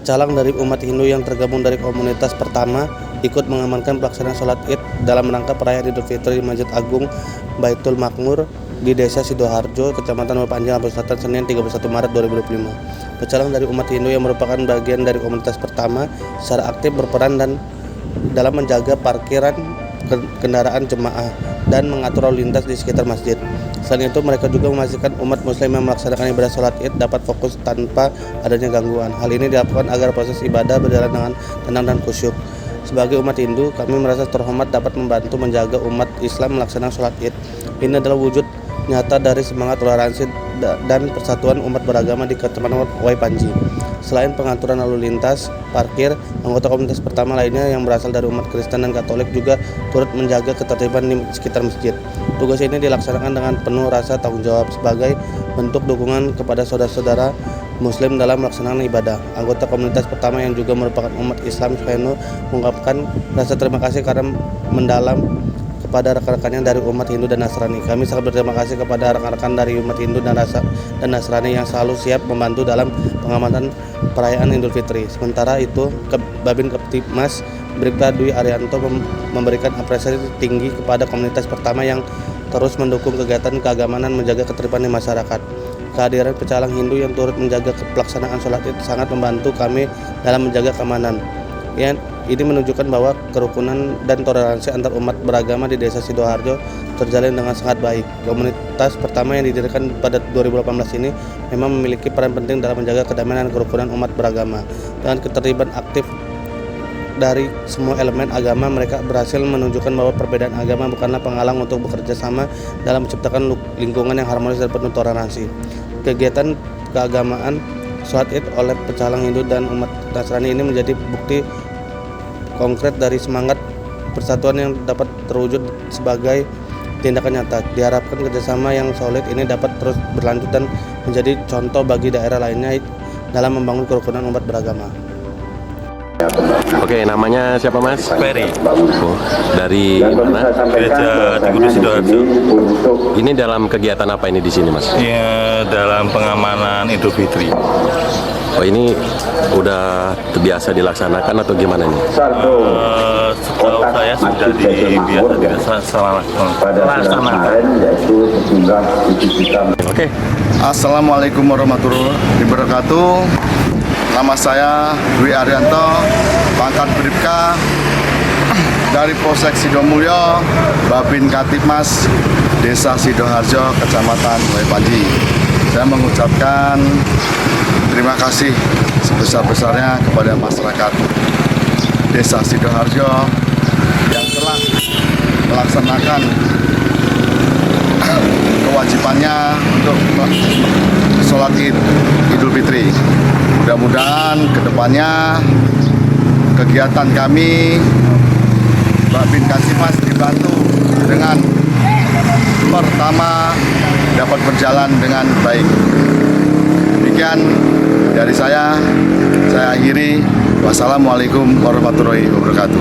Calang dari umat Hindu yang tergabung dari komunitas pertama ikut mengamankan pelaksanaan sholat Id dalam rangka perayaan Idul Fitri di Masjid Agung Baitul Makmur di Desa Sidoharjo, Kecamatan Wapanji, Lampung Selatan, Senin 31 Maret 2025. Pecalang dari umat Hindu yang merupakan bagian dari komunitas pertama secara aktif berperan dalam menjaga parkiran kendaraan jemaah dan mengatur lalu lintas di sekitar masjid. Selain itu, mereka juga memastikan umat muslim yang melaksanakan ibadah sholat Id dapat fokus tanpa adanya gangguan. Hal ini dilakukan agar proses ibadah berjalan dengan tenang dan khusyuk. Sebagai umat Hindu, kami merasa terhormat dapat membantu menjaga umat Islam melaksanakan sholat Id. Ini adalah wujud nyata dari semangat toleransi dan persatuan umat beragama di Kecamatan Wapanji. Selain pengaturan lalu lintas, parkir, anggota komunitas pertama lainnya yang berasal dari umat Kristen dan Katolik juga turut menjaga ketertiban di sekitar masjid. Tugas ini dilaksanakan dengan penuh rasa tanggung jawab sebagai bentuk dukungan kepada saudara-saudara Muslim dalam melaksanakan ibadah. Anggota komunitas pertama yang juga merupakan umat Islam Suhainu mengungkapkan rasa terima kasih karena mendalam kepada rekan-rekannya dari umat Hindu dan Nasrani. Kami sangat berterima kasih kepada rekan-rekan dari umat Hindu dan Nasrani yang selalu siap membantu dalam pengamatan perayaan Idul Fitri. Sementara itu, Babin Keptibmas Bribka Dwi Arianto memberikan apresiasi tinggi kepada komunitas pertama yang terus mendukung kegiatan keagamaan dan menjaga ketertiban di masyarakat. Kehadiran pecalang Hindu yang turut menjaga pelaksanaan sholat Id sangat membantu kami dalam menjaga keamanan. Ini menunjukkan bahwa kerukunan dan toleransi antar umat beragama di Desa Sidoharjo terjalin dengan sangat baik. Komunitas pertama yang didirikan pada 2018 ini memang memiliki peran penting dalam menjaga kedamaian dan kerukunan umat beragama. Dengan keterlibatan aktif dari semua elemen agama, mereka berhasil menunjukkan bahwa perbedaan agama bukanlah penghalang untuk bekerja sama dalam menciptakan lingkungan yang harmonis dan penuh toleransi. Kegiatan keagamaan sholat Id oleh pecalang Hindu dan umat Nasrani ini menjadi bukti konkret dari semangat persatuan yang dapat terwujud sebagai tindakan nyata. Diharapkan kerjasama yang solid ini dapat terus berlanjut dan menjadi contoh bagi daerah lainnya dalam membangun kerukunan umat beragama. Oke, namanya siapa Mas? Ferry. Oh, dari mana? Gereja Tinggi Sidoarjo. Ini dalam kegiatan apa ini di sini Mas? Ya, dalam pengamanan Idul Fitri. Oh, ini udah terbiasa dilaksanakan atau gimana nih? Setahu saya sudah dilaksanakan. Oke. Assalamualaikum warahmatullahi wabarakatuh. Nama saya Dwi Arianto, pangkat Bribka dari Polsek Sidomulyo, Babin Keptibmas Desa Sidoharjo, Kecamatan Wapanji. Saya mengucapkan terima kasih sebesar-besarnya kepada masyarakat Desa Sidoharjo yang telah melaksanakan kewajibannya untuk sholat Idul Fitri. Mudah-mudahan kedepannya kegiatan kami Babin Keptibmas dibantu dengan pertama dapat berjalan dengan baik. Demikian dari saya akhiri. Wassalamualaikum warahmatullahi wabarakatuh.